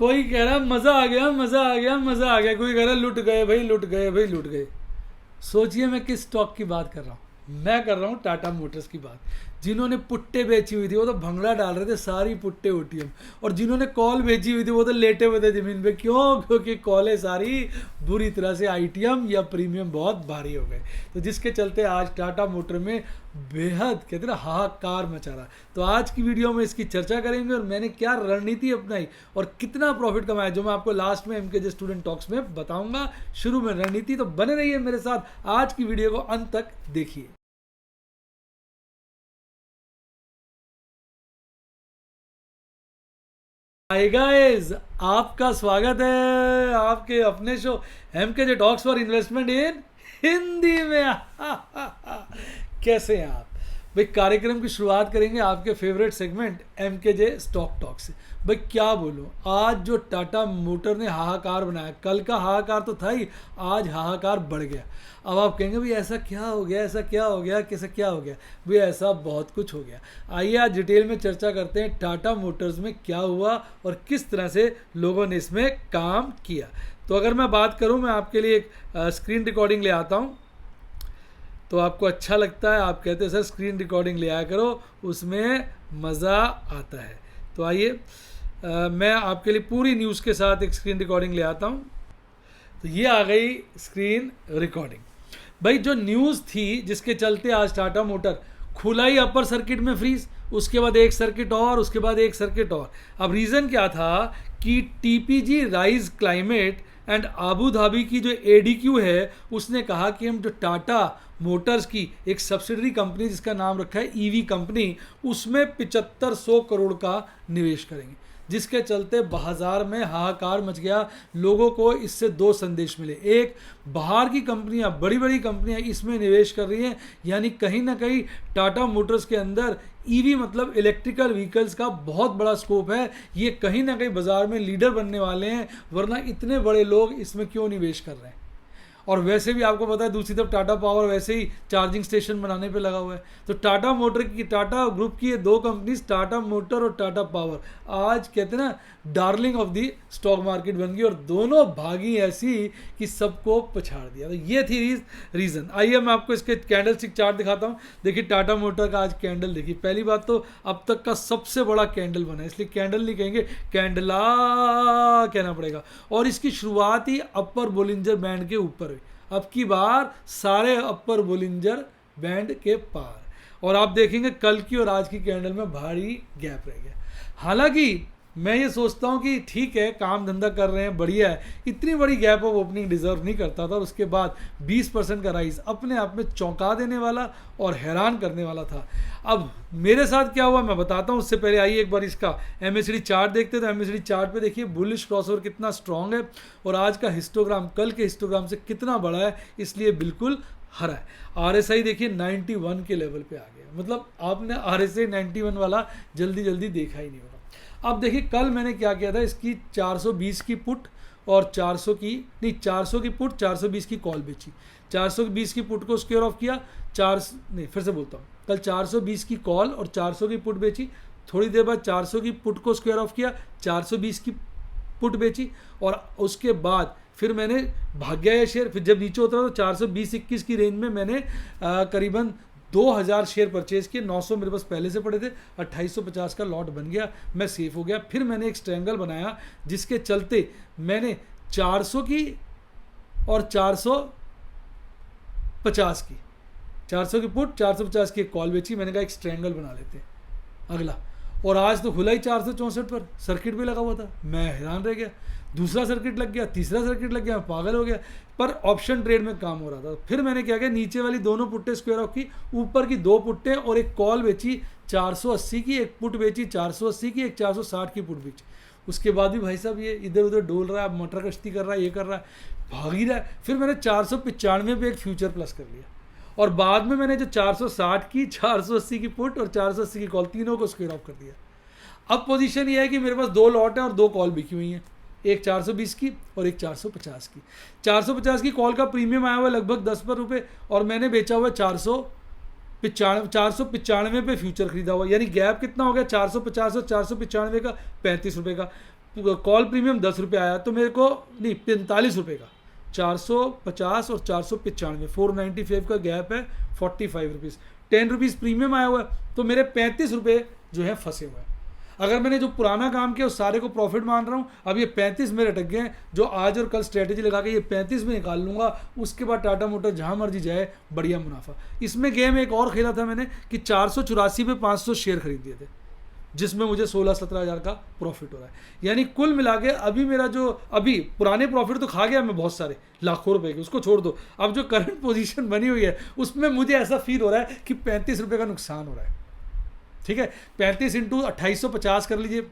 कोई कह रहा मज़ा आ गया, मज़ा आ गया, मज़ा आ गया, कोई कह रहा लुट गए भाई, लुट गए भाई, लुट गए। सोचिए मैं किस स्टॉक की बात कर रहा हूँ। मैं कर रहा हूँ टाटा मोटर्स की बात। जिन्होंने पुट्टे बेची हुई थी वो तो भंगड़ा डाल रहे थे, सारी पुट्टे ओटीएम। और जिन्होंने कॉल बेची हुई थी वो तो लेटे हुए थे ज़मीन पे। क्यों? क्योंकि कॉलें सारी बुरी तरह से आईटीएम या प्रीमियम बहुत भारी हो गए। तो जिसके चलते आज टाटा मोटर में बेहद कहते हैं ना हाहाकार मचा रहा। तो आज की वीडियो में इसकी चर्चा करेंगे और मैंने क्या रणनीति अपनाई और कितना प्रॉफिट कमाया, जो मैं आपको लास्ट में एमकेजे स्टूडेंट टॉक्स में बताऊंगा। शुरू में रणनीति, तो बने रहिए मेरे साथ, आज की वीडियो को अंत तक देखिए। हाय गाइस, आपका स्वागत है आपके अपने show MKJ talks for investment in Hindi में। कैसे हैं आप भाई? कार्यक्रम की शुरुआत करेंगे आपके फेवरेट सेगमेंट एमकेजे स्टॉक टॉक से। भाई क्या बोलूं, आज जो टाटा मोटर ने हाहाकार बनाया, कल का हाहाकार तो था ही, आज हाहाकार बढ़ गया। अब आप कहेंगे भाई ऐसा क्या हो गया, ऐसा क्या हो गया, कैसे क्या हो गया? भाई ऐसा बहुत कुछ हो गया। आइए आज डिटेल में चर्चा करते हैं टाटा मोटर्स में क्या हुआ और किस तरह से लोगों ने इसमें काम किया। तो अगर मैं बात करूं, मैं आपके लिए एक स्क्रीन रिकॉर्डिंग ले आता हूं, तो आपको अच्छा लगता है, आप कहते हैं सर स्क्रीन रिकॉर्डिंग ले आया करो, उसमें मज़ा आता है। तो आइए मैं आपके लिए पूरी न्यूज़ के साथ एक स्क्रीन रिकॉर्डिंग ले आता हूँ। तो ये आ गई स्क्रीन रिकॉर्डिंग। भाई जो न्यूज़ थी जिसके चलते आज टाटा मोटर खुला ही अपर सर्किट में फ्रीज, उसके बाद एक सर्किट और, उसके बाद एक सर्किट और। अब रीज़न क्या था कि TPG rise climate and Abu Dhabi की जो एडीक्यू है उसने कहा कि हम जो टाटा मोटर्स की एक सब्सिडरी कंपनी जिसका नाम रखा है ईवी कंपनी, उसमें 7500 करोड़ का निवेश करेंगे। जिसके चलते बाजार में हाहाकार मच गया। लोगों को इससे दो संदेश मिले। एक, बाहर की कंपनियां, बड़ी बड़ी कंपनियां इसमें निवेश कर रही हैं, यानी कहीं ना कहीं टाटा मोटर्स के अंदर ईवी मतलब इलेक्ट्रिकल व्हीकल्स का बहुत बड़ा स्कोप है। ये कहीं ना कहीं बाजार में लीडर बनने वाले हैं, वरना इतने बड़े लोग इसमें क्यों निवेश कर रहे हैं? और वैसे भी आपको पता है दूसरी तरफ टाटा पावर वैसे ही चार्जिंग स्टेशन बनाने पे लगा हुआ है। तो टाटा मोटर की, टाटा ग्रुप की ये दो कंपनीज, टाटा मोटर और टाटा पावर, आज कहते हैं ना darling of the stock market बन गई और दोनों भागी ऐसी कि सबको पछाड़ दिया। तो ये थी रीज़न। आइए मैं आपको इसके कैंडल स्टिक चार्ट दिखाता हूँ। देखिए टाटा मोटर का आज कैंडल देखिए, पहली बात तो अब तक का सबसे बड़ा कैंडल बना है, इसलिए कैंडल नहीं कहेंगे, कैंडला कहना पड़ेगा। और इसकी शुरुआत ही अपर बोलिंजर बैंड के ऊपर हुई। अब की बार सारे अपर बोलिंजर बैंड के पार। और आप देखेंगे कल की और आज की कैंडल में भारी गैप रह गया। हालांकि मैं ये सोचता हूँ कि ठीक है, काम धंधा कर रहे हैं, बढ़िया है, इतनी बड़ी गैप ऑफ ओपनिंग डिजर्व नहीं करता था। उसके बाद 20% का राइज अपने आप में चौंका देने वाला और हैरान करने वाला था। अब मेरे साथ क्या हुआ मैं बताता हूँ। उससे पहले आइए एक बार इसका एमएसडी चार्ट देखते हैं। तो एमएसडी चार्ट पे देखिए बुलिश क्रॉसओवर कितना स्ट्रांग है और आज का हिस्टोग्राम कल के हिस्टोग्राम से कितना बड़ा है, इसलिए बिल्कुल हरा है। आरएसआई देखिए 91 के लेवल पे आ गया, मतलब आपने आरएसआई 91 वाला जल्दी जल्दी देखा ही नहीं होगा। अब देखिए कल मैंने क्या किया था, इसकी 420 की पुट और 400 की पुट 420 की कॉल बेची। 420 की पुट को स्क्वायर ऑफ किया, फिर से बोलता हूँ, कल 420 की कॉल और 400 की पुट बेची। थोड़ी देर बाद 400 की पुट को स्क्वायर ऑफ किया, 420 की पुट बेची और उसके बाद फिर मैंने भाग गया ये शेयर। फिर जब नीचे उतरा तो 420-21 की रेंज में मैंने करीबन 2000 शेयर परचेज किए। 900 मेरे पास पहले से पड़े थे, 2850 का लॉट बन गया, मैं सेफ हो गया। फिर मैंने एक स्ट्रैंगल बनाया जिसके चलते मैंने 400 की और 450 की, 400 की पुट 450 की कॉल बेची। मैंने कहा एक स्ट्रैंगल बना लेते हैं अगला। और आज तो खुला ही 464 पर, सर्किट भी लगा हुआ था, मैं हैरान रह गया। दूसरा सर्किट लग गया, तीसरा सर्किट लग गया, मैं पागल हो गया। पर ऑप्शन ट्रेड में काम हो रहा था। फिर मैंने क्या किया, नीचे वाली दोनों पुट्टे स्क्वायर ऑफ की, ऊपर की दो पुट्टे और एक कॉल बेची 480 की, एक पुट बेची 480 की, एक 460 की पुट बेची। उसके बाद भी भाई साहब ये इधर उधर डोल रहा है, मटर कश्ती कर रहा है, ये कर रहा है, भाग ही रहा है। फिर मैंने 495 पे एक फ्यूचर प्लस कर लिया और बाद में मैंने जो 460 की, 480 की पुट और 480 की कॉल, तीनों को स्क्वायर ऑफ कर दिया। अब पोजीशन ये है कि मेरे पास दो लॉट है और दो कॉल बिकी हुई हैं, एक 420 की और एक 450 की। 450 की कॉल का प्रीमियम आया हुआ है लगभग 10 रुपये और मैंने बेचा हुआ है 495 पे फ्यूचर खरीदा हुआ, यानी गैप कितना हो गया 450 और 495 का, 35 रुपये का। कॉल प्रीमियम 10 रुपये आया तो मेरे को नहीं 45 रुपये का 450 और 495 495 का गैप है 45 रुपीज़ 10 रुपीज़ प्रीमियम आया हुआ है तो मेरे 35 रुपये जो है फंसे हुए हैं। अगर मैंने जो पुराना काम किया उस सारे को प्रॉफिट मान रहा हूँ, अब ये 35 मेरे अटक गए हैं जो आज और कल स्ट्रेटेजी लगा के ये 35 में निकाल लूँगा, उसके बाद टाटा मोटर जहाँ मर्जी जाए बढ़िया मुनाफा। इसमें गेम एक और खेला था मैंने कि 484 पे 500 शेयर खरीद दिए थे जिसमें मुझे 16-17 हज़ार का प्रॉफिट हो रहा है। यानी कुल मिला के अभी मेरा जो अभी पुराने प्रॉफिट तो खा गया मैं बहुत सारे लाखों रुपए के, उसको छोड़ दो। अब जो करंट पोजीशन बनी हुई है उसमें मुझे ऐसा फील हो रहा है कि 35 रुपये का नुकसान हो रहा है। ठीक है, 35 इंटू 2850 कर लीजिए,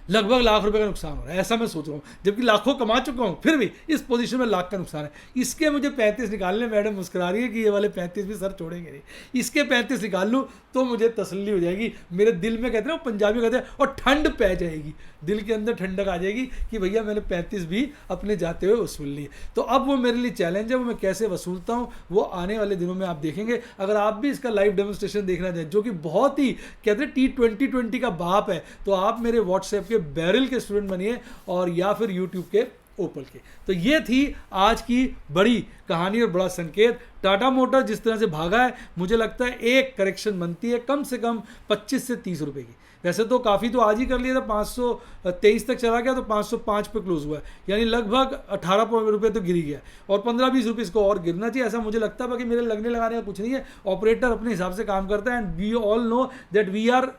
लगभग लाख रुपए का नुकसान हो रहा है, ऐसा मैं सोच रहा हूँ। जबकि लाखों कमा चुका हूँ फिर भी इस पोजीशन में लाख का नुकसान है। इसके मुझे 35 निकालने, मैडम मुस्कुरा रही है कि ये वाले 35 भी सर छोड़ेंगे नहीं, इसके 35 निकाल लूँ तो मुझे तसल्ली हो जाएगी। मेरे दिल में कहते हैं ना, पंजाबी कहते हैं, और ठंड पै जाएगी, दिल के अंदर ठंडक आ जाएगी कि भैया मैंने 35 भी अपने जाते हुए वसूल लिए। तो अब वो मेरे लिए चैलेंज है, वो मैं कैसे वसूलता हूँ वो आने वाले दिनों में आप देखेंगे। अगर आप भी इसका लाइव डेमोन्स्ट्रेशन देखना चाहें जो कि बहुत ही कहते हैं T20 का बाप है, तो आप मेरे व्हाट्सएप के बैरल के स्टूडेंट बनिए और या फिर यूट्यूब के ओपल के। तो ये थी आज की बड़ी कहानी और बड़ा संकेत। टाटा मोटर जिस तरह से भागा है, मुझे लगता है एक करेक्शन बनती है कम से कम 25 से 30 रुपए की। वैसे तो काफ़ी तो आज ही कर लिया था, 523 तक चला गया तो 505 पे क्लोज हुआ है, यानी लगभग 18 रुपये तो गिर ही गया और 15-20 रुपये इसको और गिरना चाहिए, ऐसा मुझे लगता है। बाकी मेरे लगने लगाने का कुछ नहीं है, ऑपरेटर अपने हिसाब से काम करता है। And we all know that we are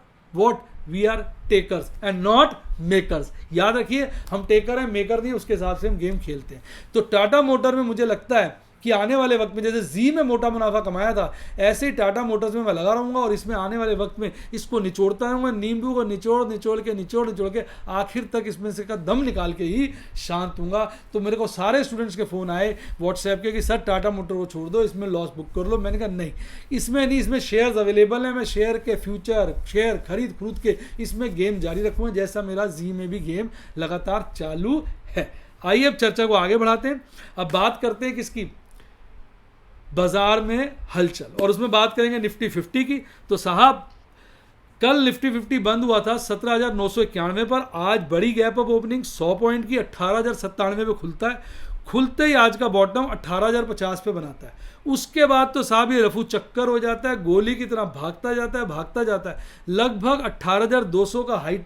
we are takers and not makers. याद रखिए, हम टेकर हैं, मेकर नहीं, उसके हिसाब से हम गेम खेलते हैं। तो टाटा मोटर में मुझे लगता है कि आने वाले वक्त में जैसे जी में मोटा मुनाफा कमाया था, ऐसे ही टाटा मोटर्स में मैं लगा रहूँगा और इसमें आने वाले वक्त में इसको निचोड़ता रहूँगा। नींबू को निचोड़ के आखिर तक इसमें से का दम निकाल के ही शांत दूंगा। तो मेरे को सारे स्टूडेंट्स के फ़ोन आए व्हाट्सएप के कि सर टाटा मोटर को छोड़ दो, इसमें लॉस बुक कर लो। मैंने कहा नहीं, इसमें नहीं, इसमें शेयर्स अवेलेबल हैं, मैं शेयर के फ्यूचर शेयर खरीद के इसमें गेम जारी रखूँगा, जैसा मेरा जी में भी गेम लगातार चालू है। आइए अब चर्चा को आगे बढ़ाते हैं। अब बात करते हैं किसकी, बाजार में हलचल, और उसमें बात करेंगे निफ्टी 50 की। तो साहब कल निफ्टी 50 बंद हुआ था 17,991 पर, आज बड़ी गैप अप ओपनिंग 100 पॉइंट की 18,097 पे खुलता है। खुलते ही आज का बॉटम 18,050 पे बनाता है। उसके बाद तो साहब ये रफू चक्कर हो जाता है, गोली की तरह भागता जाता है, लगभग 18,200 का लाइफ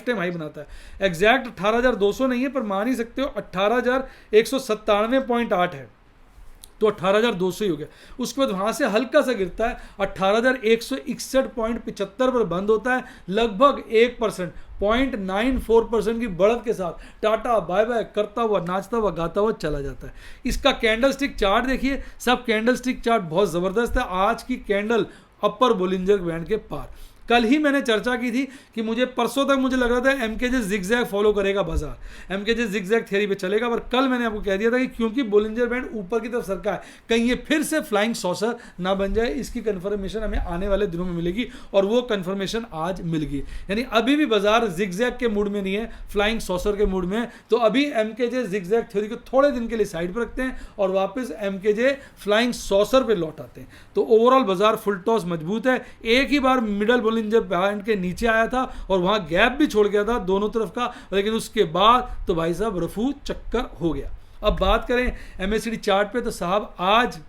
टाइम हाई बनाता है। एग्जैक्ट 18,200 नहीं है पर मान ही सकते हो 18,197.8 है, तो 18,200 ही हो गया। उसके बाद वहाँ से हल्का सा गिरता है, 18,161.75 पर बंद होता है, लगभग 1% 0.94% की बढ़त के साथ टाटा बाय बाय करता हुआ, नाचता हुआ, गाता हुआ चला जाता है। इसका कैंडल स्टिक चार्ट देखिए, सब कैंडल स्टिक चार्ट बहुत ज़बरदस्त है। आज की कैंडल अपर बोलिंजर बैंड के पार। कल ही मैंने चर्चा की थी कि मुझे परसों तक मुझे लग रहा था एमकेजे जिगजैग फॉलो करेगा बाजार, एमकेजे जिगजैग थ्योरी पे चलेगा, पर कल मैंने आपको कह दिया था कि क्योंकि बोलिंजर बैंड ऊपर की तरफ सरका है, कहीं ये फिर से फ्लाइंग सॉसर ना बन जाए, इसकी कंफर्मेशन हमें आने वाले दिनों में मिलेगी और वो कंफर्मेशन आज मिल गई। यानी अभी भी बाजार जिगजैग के मूड में नहीं है, फ्लाइंग सॉसर के मूड में है। तो अभी एमकेजे जिगजैग थ्योरी को थोड़े दिन के लिए साइड पर रखते हैं और वापस एमकेजे फ्लाइंग सॉसर पर लौट आते हैं। तो ओवरऑल बाजार फुल टॉस मजबूत है। एक ही बार मिडल बोलिंजर बैंड के नीचे आया था और वहां गैप भी छोड़ गया था दोनों तरफ का, लेकिन उसके बाद तो भाई साहब रफू चक्कर हो गया। अब बात करें एमएससीडी चार्ट पे, तो साहब आज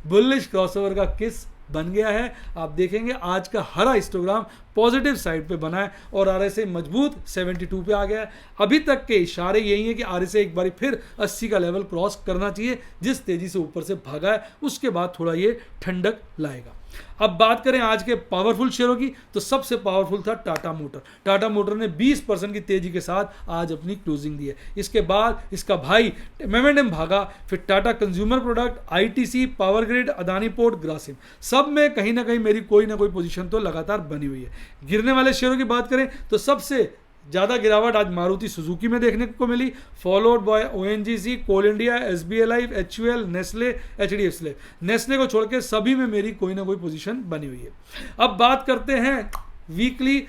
बुलिश क्रॉसओवर का किस बन गया है। आप देखेंगे आज का हरा हिस्टोग्राम पॉजिटिव साइड पे बना है और आरएसआई मजबूत 72 पे आ गया है। अभी तक के इशारे यही है कि आरएसआई एक बार फिर 80 का लेवल क्रॉस करना चाहिए, जिस तेजी से ऊपर से भागा है उसके बाद थोड़ा ये ठंडक लाएगा। अब बात करें आज के पावरफुल शेयरों की, तो सबसे पावरफुल था टाटा मोटर। टाटा मोटर ने 20% की तेजी के साथ आज अपनी क्लोजिंग दी है। इसके बाद इसका भाई मेमेंडम भागा, फिर Tata consumer product, ITC, power grid, Adani port, Grasim, सब में कहीं ना कहीं मेरी कोई ना कोई पोजीशन तो लगातार बनी हुई है। गिरने वाले शेयरों की बात करें तो सबसे ज़्यादा गिरावट आज मारुति सुजुकी में देखने को मिली, followed by ONGC, coal India, SBI life, HUL, Nestle, HDFC life. Nestle को छोड़ के सभी में मेरी कोई ना कोई पोजीशन बनी हुई है। अब बात करते हैं वीकली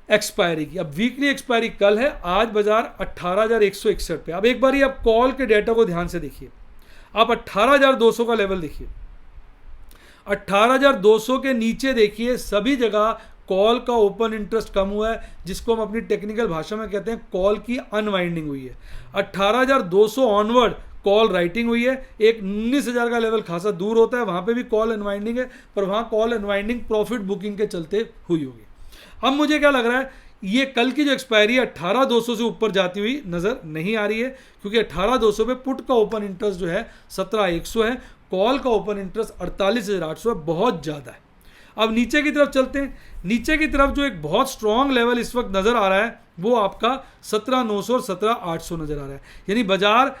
एक्सपायरी की। अब वीकली एक्सपायरी कल है, आज बाजार 18,161 पे। अब एक बार आप कॉल के डेटा को ध्यान से देखिए, आप 18,200 का लेवल देखिए, 18,200 के नीचे देखिए सभी जगह कॉल का ओपन इंटरेस्ट कम हुआ है, जिसको हम अपनी टेक्निकल भाषा में कहते हैं कॉल की अनवाइंडिंग हुई है। 18,200 ऑनवर्ड कॉल राइटिंग हुई है। एक 19,000 का लेवल खासा दूर होता है, वहाँ पे भी कॉल अनवाइंडिंग है, पर वहाँ कॉल अनवाइंडिंग प्रॉफिट बुकिंग के चलते हुई होगी। अब मुझे क्या लग रहा है, ये कल की जो एक्सपायरी है 18,200 से ऊपर जाती हुई नज़र नहीं आ रही है, क्योंकि 18,200 पे पुट का ओपन इंटरेस्ट जो है 17,100 है, कॉल का ओपन इंटरेस्ट 48,800 है, बहुत ज़्यादा है। अब नीचे की तरफ चलते हैं। नीचे की तरफ जो एक बहुत स्ट्रॉन्ग लेवल इस वक्त नज़र आ रहा है वो आपका 17,900 और 17,800 नज़र आ रहा है। यानी बाजार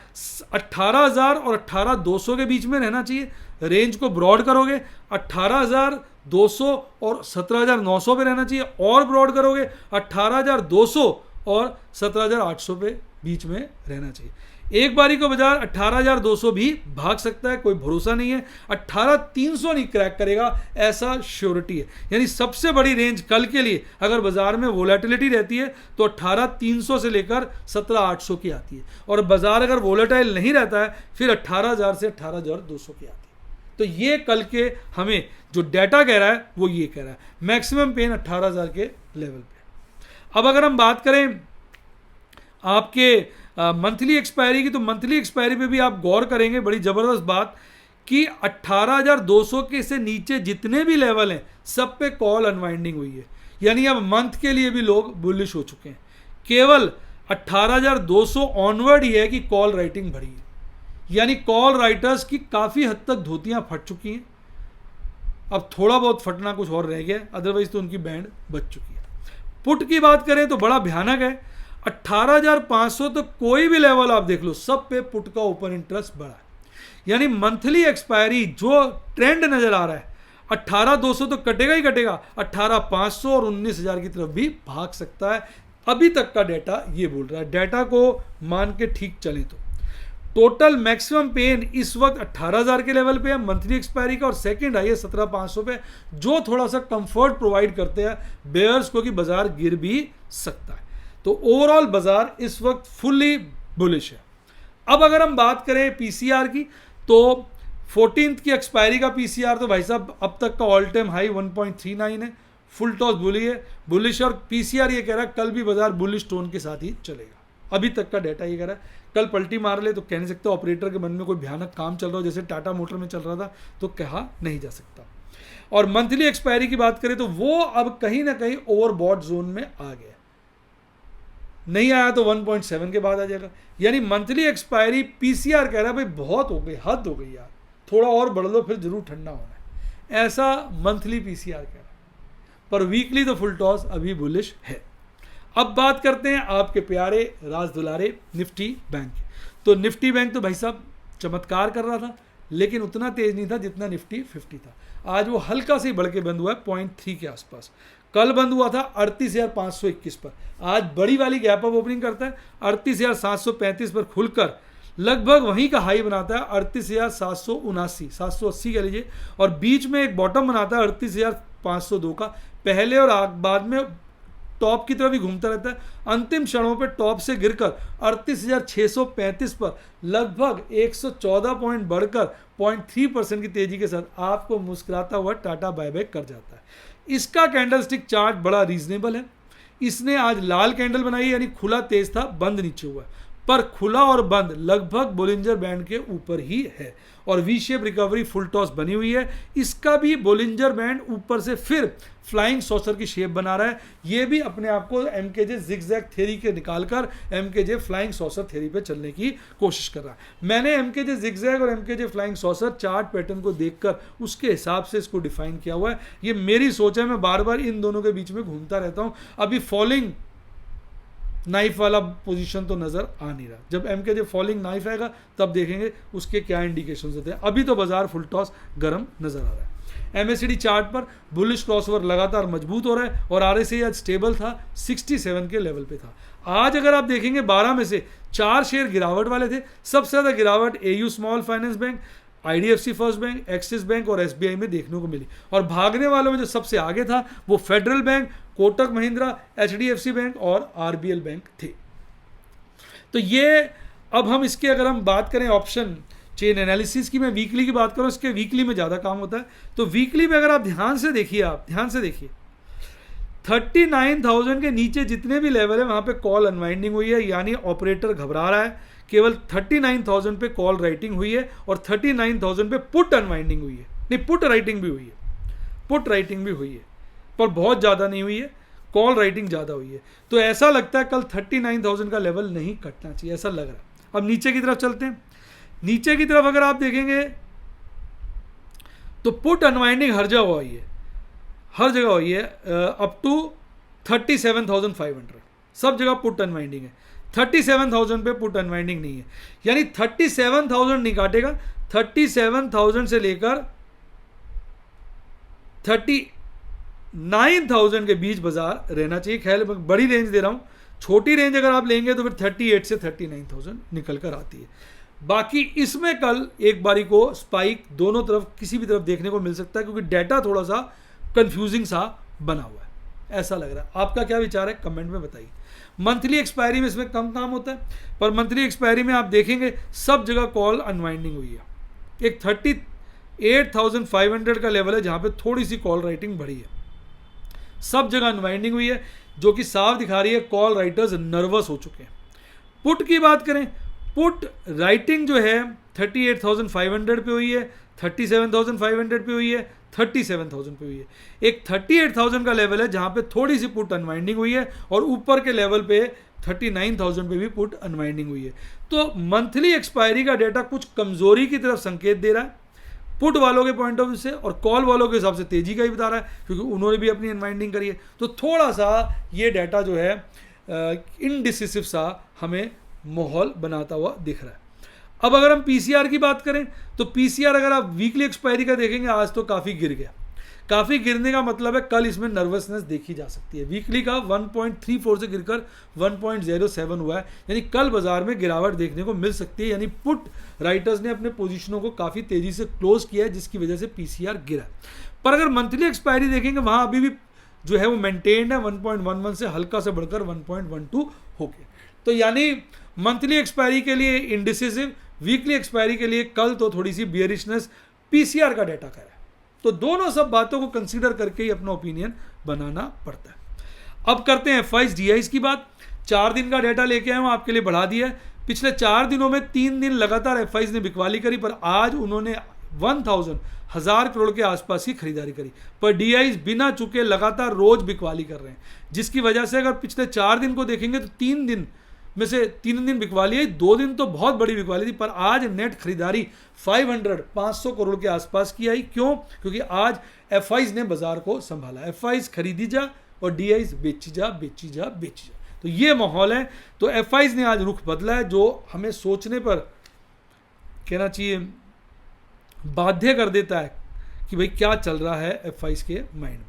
18,000 और 18,200 के बीच में रहना चाहिए। रेंज को ब्रॉड करोगे 18,200 और 17,900 पे रहना चाहिए, और ब्रॉड करोगे 18,200 और 17,800 पे बीच में रहना चाहिए। एक बारी को बाजार 18,200 भी भाग सकता है, कोई भरोसा नहीं है। 18,300 नहीं क्रैक करेगा, ऐसा श्योरिटी है। यानी सबसे बड़ी रेंज कल के लिए अगर बाजार में वोलेटिलिटी रहती है तो 18,300 से लेकर 17,800 की आती है, और बाजार अगर वोलेटाइल नहीं रहता है फिर 18,000 से 18,200 की आती है। तो ये कल के हमें जो डाटा कह रहा है वो ये कह रहा है, मैक्सिमम पेन 18,000 के लेवल पे। अब अगर हम बात करें आपके मंथली एक्सपायरी की, तो मंथली एक्सपायरी पे भी आप गौर करेंगे, बड़ी ज़बरदस्त बात कि 18,200 के से नीचे जितने भी लेवल हैं सब पे कॉल अनवाइंडिंग हुई है। यानी अब मंथ के लिए भी लोग बुलिश हो चुके हैं। केवल 18,200 ऑनवर्ड ही है कि कॉल राइटिंग बढ़ी है। यानी कॉल राइटर्स की काफ़ी हद तक धोतियाँ फट चुकी हैं, अब थोड़ा बहुत फटना कुछ और रह गया, अदरवाइज तो उनकी बैंड बच चुकी है। पुट की बात करें तो बड़ा भयानक है। 18,500 तो कोई भी लेवल आप देख लो, सब पे पुट का ओपन इंटरेस्ट बढ़ा है। यानी मंथली एक्सपायरी जो ट्रेंड नजर आ रहा है 18,200 तो कटेगा ही कटेगा, 18,500 और 19,000 की तरफ भी भाग सकता है। अभी तक का डेटा ये बोल रहा है, डेटा को मान के ठीक चले तो टोटल मैक्सिमम पेन इस वक्त 18,000 के लेवल पे है मंथली एक्सपायरी का, और सेकंड हाई है 17,500 पे, जो थोड़ा सा कंफर्ट प्रोवाइड करते हैं बेयर्स को कि बाजार गिर भी सकता है। तो ओवरऑल बाजार इस वक्त फुल्ली बुलिश है। अब अगर हम बात करें पीसीआर की, तो 14th की एक्सपायरी का पीसीआर तो भाई साहब अब तक का ऑल टाइम हाई 1.39 है, फुल टॉस बुलिश, और पीसीआर ये कह रहा है कल भी बाजार बुलिश टोन के साथ ही चलेगा। अभी तक का डेटा ये कह रहा है, कल पलटी मार ले तो कह नहीं सकते ऑपरेटर के मन में कोई भयानक काम चल रहा हो, जैसे टाटा मोटर में चल रहा था, तो कहा नहीं जा सकता। और मंथली एक्सपायरी की बात करें तो वो अब कहीं ना कहीं ओवरबॉट जोन में आ गया, नहीं आया तो 1.7 के बाद आ जाएगा। यानी मंथली एक्सपायरी पीसीआर कह रहा है भाई बहुत हो गई, हद हो गई यार, थोड़ा और बढ़ लो फिर जरूर ठंडा होना है, ऐसा मंथली पीसीआर कह रहा है। पर वीकली तो फुल टॉस अभी बुलिश है। अब बात करते हैं आपके प्यारे राज दुलारे निफ्टी बैंक। तो निफ्टी बैंक तो भाई साहब चमत्कार कर रहा था, लेकिन उतना तेज नहीं था जितना निफ्टी 50 था। आज वो हल्का से बढ़ के बंद हुआ है 0.3 के आसपास। कल बंद हुआ था 38,521 पर, आज बड़ी वाली गैप अप ओपनिंग करता है 38,735 पर खुलकर लगभग वहीं का हाई बनाता है 38,779 780 कह लीजिए, और बीच में एक बॉटम बनाता है 38,502 का, पहले और बाद में टॉप की तरफ ही घूमता रहता है। अंतिम क्षणों पे टॉप से गिरकर 38,635 पर लगभग 114 पॉइंट बढ़कर 0.3% की तेजी के साथ आपको मुस्कुराता हुआ टाटा बायबैक कर जाता है। इसका कैंडलस्टिक चार्ट बड़ा रीजनेबल है। इसने आज लाल कैंडल बनाई, यानी खुला तेज था, बंद नीचे हुआ है, पर खुला और बंद लगभग बोलिंजर बैंड के ऊपर ही है, और V shape recovery full toss बनी हुई है। इसका भी बोलिंजर बैंड ऊपर से फिर फ्लाइंग सॉसर की शेप बना रहा है। ये भी अपने आप को एमकेजे जिगजैग थ्योरी के निकालकर एमकेजे फ्लाइंग सॉसर थ्योरी पे चलने की कोशिश कर रहा है। मैंने एमकेजे जिगजैग और एमकेजे फ्लाइंग सॉसर चार्ट पैटर्न को देखकर उसके हिसाब से इसको डिफाइन किया हुआ है। ये मेरी सोच है, मैं बार बार इन दोनों के बीच में घूमता रहता हूँ। अभी फॉलिंग नाइफ वाला पोजीशन तो नज़र आ नहीं रहा, जब एमकेजे फॉलिंग नाइफ आएगा तब देखेंगे उसके क्या इंडिकेशंस होते हैं। अभी तो बाजार फुल टॉस गर्म नज़र आ रहा है। एमएससीडी चार्ट पर बुलिश क्रॉसओवर लगातार मजबूत हो रहा है, और आरएसआई आज स्टेबल था 67 के लेवल पे था। आज अगर आप देखेंगे 12 में से 4 शेयर गिरावट वाले थे। सबसे ज़्यादा गिरावट AU small finance bank, IDFC first bank, axis bank और एसबीआई में देखने को मिली, और भागने वालों में जो सबसे आगे था वो federal bank, Kotak Mahindra, HDFC bank और आरबीएल बैंक थे। तो ये अब हम इसके अगर हम बात करें ऑप्शन चेन एनालिसिस की, मैं वीकली की बात करूं, इसके वीकली में ज़्यादा काम होता है। तो वीकली में अगर आप ध्यान से देखिए 39,000 के नीचे जितने भी लेवल है वहां पे कॉल अनवाइंडिंग हुई है, यानी ऑपरेटर घबरा रहा है। केवल 39,000 पे कॉल राइटिंग हुई है और 39,000 पे पुट अनवाइंडिंग हुई है, नहीं पुट राइटिंग भी हुई है, पुट राइटिंग भी हुई है, पर बहुत ज़्यादा नहीं हुई है, कॉल राइटिंग ज़्यादा हुई है। तो ऐसा लगता है कल 39,000 का लेवल नहीं कटना चाहिए, ऐसा लग रहा है। अब नीचे की तरफ चलते हैं। नीचे की तरफ अगर आप देखेंगे तो पुट अनवाइंडिंग हर जगह हुई है, हर जगह हुई है, अप टू 37,500 सब जगह पुट अनवाइंडिंग है। 37,000 पे पुट अनवाइंडिंग नहीं है, यानी 37,000 नहीं काटेगा, 37,000 से लेकर 39,000 के बीच बाजार रहना चाहिए। खैर बड़ी रेंज दे रहा हूं, छोटी रेंज अगर आप लेंगे तो फिर 38 से 39,000 निकल कर आती है। बाकी इसमें कल एक बारी को स्पाइक दोनों तरफ किसी भी तरफ देखने को मिल सकता है, क्योंकि डाटा थोड़ा सा कंफ्यूजिंग सा बना हुआ है, ऐसा लग रहा है। आपका क्या विचार है कमेंट में बताइए। मंथली एक्सपायरी में इसमें कम काम होता है, पर मंथली एक्सपायरी में आप देखेंगे सब जगह कॉल अनवाइंडिंग हुई है। एक 38,500 का लेवल है जहां पे थोड़ी सी कॉल राइटिंग बढ़ी है, सब जगह अनवाइंडिंग हुई है, जो कि साफ दिखा रही है कॉल राइटर्स नर्वस हो चुके हैं। पुट की बात करें, पुट राइटिंग जो है 38,500 पे हुई है, 37,500 पे हुई है, 37,000 पे हुई है। एक 38,000 का लेवल है जहां पे थोड़ी सी पुट अनवाइंडिंग हुई है, और ऊपर के लेवल पे 39,000 पे भी पुट अनवाइंडिंग हुई है। तो मंथली एक्सपायरी का डेटा कुछ कमजोरी की तरफ संकेत दे रहा है पुट वालों के पॉइंट ऑफ व्यू से, और कॉल वालों के हिसाब से तेजी का ही बता रहा है, क्योंकि उन्होंने भी अपनी अनवाइंडिंग करी है। तो थोड़ा सा ये डाटा जो है इनडिसिसिव सा हमें माहौल बनाता हुआ दिख रहा है। अब अगर हम पीसीआर की बात करें तो पीसीआर अगर आप वीकली एक्सपायरी का देखेंगे आज तो काफ़ी गिर गया। काफ़ी गिरने का मतलब है कल इसमें नर्वसनेस देखी जा सकती है। वीकली का 1.34 से गिरकर 1.07 हुआ है, यानी कल बाजार में गिरावट देखने को मिल सकती है, यानी पुट राइटर्स ने अपने पोजीशनों को काफ़ी तेज़ी से क्लोज किया है, जिसकी वजह से पीसीआर गिरा। पर अगर मंथली एक्सपायरी देखेंगे वहाँ अभी भी जो है वो मेंटेन्ड है, 1.11 से हल्का से बढ़कर 1.12 हो गया। तो यानी मंथली एक्सपायरी के लिए इंडिसिसिव, वीकली एक्सपायरी के लिए कल तो थोड़ी सी बियरिशनेस पीसीआर का डाटा का है। तो दोनों सब बातों को कंसीडर करके ही अपना ओपिनियन बनाना पड़ता है। अब करते हैं एफआईज डीआईज की बात। 4 दिन का डाटा लेके आए हूं आपके लिए, बढ़ा दिया है। पिछले 4 दिनों में 3 दिन लगातार एफआईज ने बिकवाली करी, पर आज उन्होंने 1,000 करोड़ के आसपास की खरीदारी करी, पर डीआईज बिना चुके लगातार रोज बिकवाली कर रहे हैं, जिसकी वजह से अगर पिछले 4 दिन को देखेंगे तो 3 दिन में से 3 दिन बिकवाली है, 2 दिन तो बहुत बड़ी बिकवाली थी, पर आज नेट खरीदारी 500 करोड़ के आसपास की आई। क्यों? क्योंकि आज एफआईज ने बाजार को संभाला। एफआईज खरीदी जा और डीआईज बेची जा, बेची जा, बेची जा। तो ये माहौल है। तो एफआईज ने आज रुख बदला है, जो हमें सोचने पर कहना चाहिए बाध्य कर देता है कि भाई क्या चल रहा है एफआईज के माइंड में।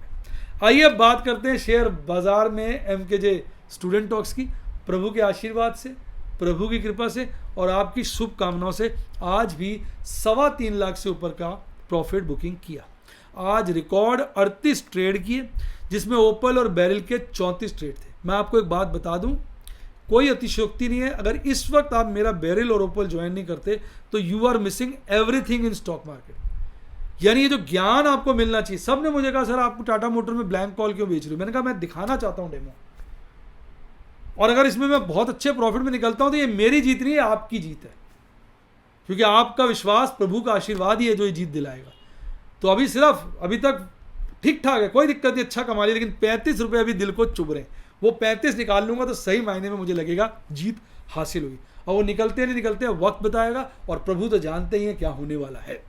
आइए अब बात करते हैं शेयर बाजार में एमकेजे स्टूडेंट टॉक्स की। प्रभु के आशीर्वाद से, प्रभु की कृपा से और आपकी शुभकामनाओं से आज भी 3.25 लाख से ऊपर का प्रॉफिट बुकिंग किया। आज रिकॉर्ड 38 ट्रेड किए, जिसमें ओपल और बैरल के 34 ट्रेड थे। मैं आपको एक बात बता दूं, कोई अतिशयोक्ति नहीं है। अगर इस वक्त आप मेरा बैरल और ओपल ज्वाइन नहीं करते तो you are missing everything in stock market. यानी ये जो ज्ञान आपको मिलना चाहिए। सब ने मुझे कहा सर आपको टाटा मोटर में ब्लैंक कॉल क्यों बेच रहे हो? मैंने कहा मैं दिखाना चाहता हूँ डेमो, और अगर इसमें मैं बहुत अच्छे प्रॉफिट में निकलता हूं तो ये मेरी जीत नहीं है, आपकी जीत है, क्योंकि आपका विश्वास, प्रभु का आशीर्वाद ही है जो ये जीत दिलाएगा। तो अभी तक ठीक ठाक है, कोई दिक्कत नहीं, अच्छा कमा लिया, लेकिन 35 रुपये अभी दिल को चुभ रहे हैं। वो 35 निकाल लूंगा तो सही मायने में मुझे लगेगा जीत हासिल हुई। और वो निकलते नहीं निकलते वक्त बताएगा, और प्रभु तो जानते ही हैं क्या होने वाला है।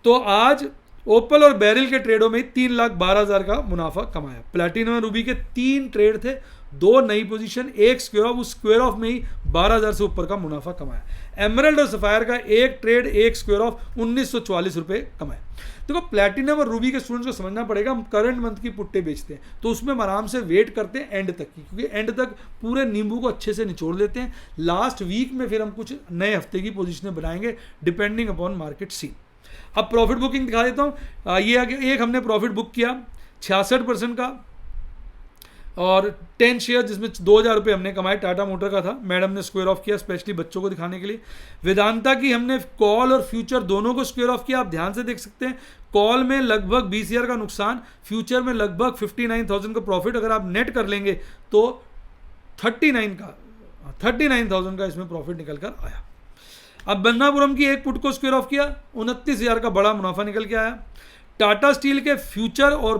तो आज ओपल और बैरल के ट्रेडों में 3,12,000 का मुनाफा कमाया। प्लैटिनम और रूबी के 3 ट्रेड थे, 2 नई पोजीशन, 1 स्क्वायर ऑफ, उस स्क्वायर ऑफ में ही 12,000 से ऊपर का मुनाफा कमाया। एमरल्ड और सफायर का 1 ट्रेड, 1 स्क्वायर ऑफ, 1944 रुपये कमाए। देखो प्लैटिनम और रूबी के स्टूडेंट्स को समझना पड़ेगा, हम करंट मंथ की पुट्टे बेचते हैं तो उसमें हम आराम से वेट करते हैं एंड तक की, क्योंकि एंड तक पूरे नींबू को अच्छे से निचोड़ लेते हैं। लास्ट वीक में फिर हम कुछ नए हफ्ते की पोजीशनें बनाएंगे डिपेंडिंग अपॉन मार्केट सीन। अब प्रॉफिट बुकिंग दिखा देता हूँ। ये एक हमने प्रॉफिट बुक किया 66% का, और 10 शेयर जिसमें 2,000 रुपये हमने कमाए, टाटा मोटर का था, मैडम ने स्क्वायर ऑफ किया स्पेशली बच्चों को दिखाने के लिए। वेदांता की हमने कॉल और फ्यूचर दोनों को स्क्वायर ऑफ किया, आप ध्यान से देख सकते हैं। कॉल में लगभग 20,000 का नुकसान, फ्यूचर में लगभग 59,000 का प्रॉफिट। अगर आप नेट कर लेंगे तो 39,000 का इसमें प्रॉफिट निकल कर आया। अब बन्नापुरम की एक पुट को स्क्वायर ऑफ किया, 29,000 का बड़ा मुनाफा निकल के आया। टाटा स्टील के फ्यूचर और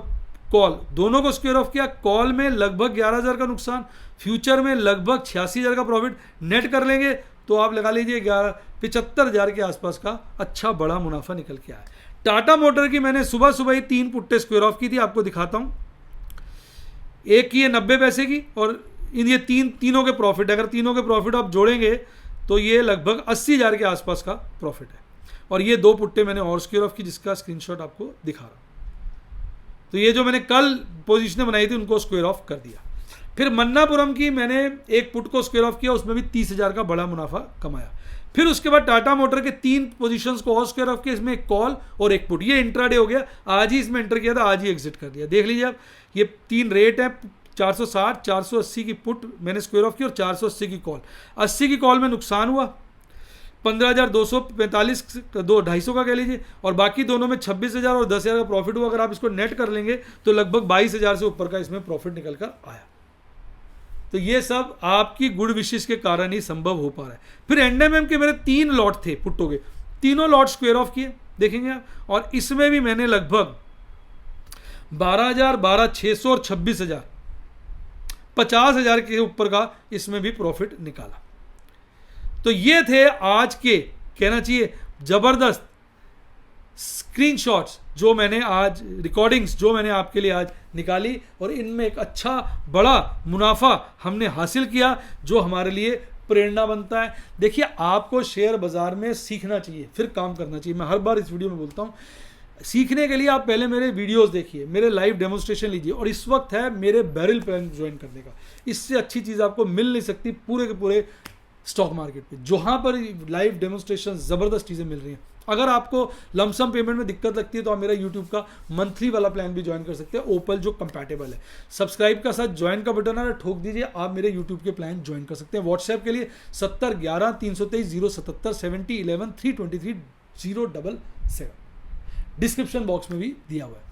कॉल दोनों को स्क्वायर ऑफ किया, कॉल में लगभग 11,000 का नुकसान, फ्यूचर में लगभग 86,000 का प्रॉफिट। नेट कर लेंगे तो आप लगा लीजिए 75,000 के आसपास का अच्छा बड़ा मुनाफा निकल के आया। टाटा मोटर की मैंने सुबह सुबह ही 3 पुट्टे स्क्वायर ऑफ की थी, आपको दिखाता हूं। एक की है 90 पैसे की, और ये तीनों के प्रॉफिट, अगर तीनों के प्रॉफिट आप जोड़ेंगे तो ये लगभग 80,000 के आसपास का प्रॉफिट है। और ये 2 पुट्टे मैंने और स्क्वायर ऑफ की, जिसका स्क्रीनशॉट आपको दिखा रहा हूं। तो ये जो मैंने कल पोजीशनें बनाई थी उनको स्क्वायर ऑफ कर दिया। फिर मन्नापुरम की मैंने एक पुट को स्क्वायर ऑफ किया, उसमें भी 30,000 का बड़ा मुनाफा कमाया। फिर उसके बाद टाटा मोटर के 3 पोजीशंस को और स्क्वायर ऑफ किया, इसमें एक कॉल और एक पुट। ये इंट्राडे हो गया, आज ही इसमें एंटर किया था, आज ही एग्जिट कर दिया। देख लीजिए आप, ये 3 रेट है, 460, 480 की पुट मैंने स्क्वायर ऑफ की और 480 की कॉल। 80 की कॉल में नुकसान हुआ 15,245, 250 का कह लीजिए, और बाकी दोनों में 26,000 और 10,000 का प्रॉफिट हुआ। अगर आप इसको नेट कर लेंगे तो लगभग 22,000 से ऊपर का इसमें प्रॉफिट निकल कर आया। तो ये सब आपकी गुड विशेष के कारण ही संभव हो पा रहा है। फिर एंडएमएम के मेरे 3 लॉट थे पुट्टों के, तीनों लॉट स्क्वायर ऑफ किए, देखेंगे आप। और इसमें भी मैंने लगभग 12,000, 12,600 और 26,000, 50,000 के ऊपर का इसमें भी प्रॉफिट निकाला। तो ये थे आज के, कहना चाहिए जबरदस्त स्क्रीनशॉट्स जो मैंने आज, रिकॉर्डिंग्स जो मैंने आपके लिए आज निकाली, और इनमें एक अच्छा बड़ा मुनाफा हमने हासिल किया जो हमारे लिए प्रेरणा बनता है। देखिए, आपको शेयर बाजार में सीखना चाहिए, फिर काम करना चाहिए। मैं हर बार इस वीडियो में बोलता हूँ, सीखने के लिए आप पहले मेरे वीडियोस देखिए, मेरे लाइव डेमोन्स्ट्रेशन लीजिए, और इस वक्त है मेरे बैरल प्लान ज्वाइन करने का। इससे अच्छी चीज़ आपको मिल नहीं सकती पूरे के पूरे स्टॉक मार्केट पे, जहाँ पर लाइव डेमोन्स्ट्रेशन ज़बरदस्त चीज़ें मिल रही हैं। अगर आपको लमसम पेमेंट में दिक्कत लगती है तो आप मेरा यूट्यूब का मंथली वाला प्लान भी ज्वाइन कर सकते हैं, ओपल, जो कंपैटिबल है। सब्सक्राइब का साथ ज्वाइन का बटन है, ठोक दीजिए, आप मेरे यूट्यूब के प्लान ज्वाइन कर सकते हैं। व्हाट्सएप के लिए 70 11 323 077 70 11 323 077, डिस्क्रिप्शन बॉक्स में भी दिया हुआ है।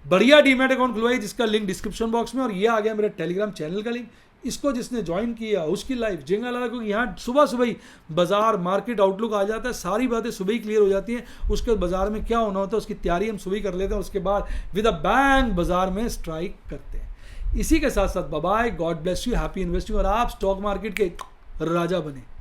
बढ़िया डीमैट अकाउंट खुलवाइए, जिसका लिंक डिस्क्रिप्शन बॉक्स में। और ये आ गया मेरा टेलीग्राम चैनल का लिंक, इसको जिसने ज्वाइन किया उसकी लाइफ जिंगा लगा, क्योंकि यहाँ सुबह सुबह ही बाजार मार्केट आउटलुक आ जाता है, सारी बातें सुबह ही क्लियर हो जाती हैं। उसके बाद बाजार में क्या होना होता है उसकी तैयारी हम सुबह ही कर लेते हैं, उसके बाद विद अ बैंग बाजार में स्ट्राइक करते हैं। इसी के साथ साथ bye bye, God bless you, happy investing, और आप स्टॉक मार्केट के राजा बने।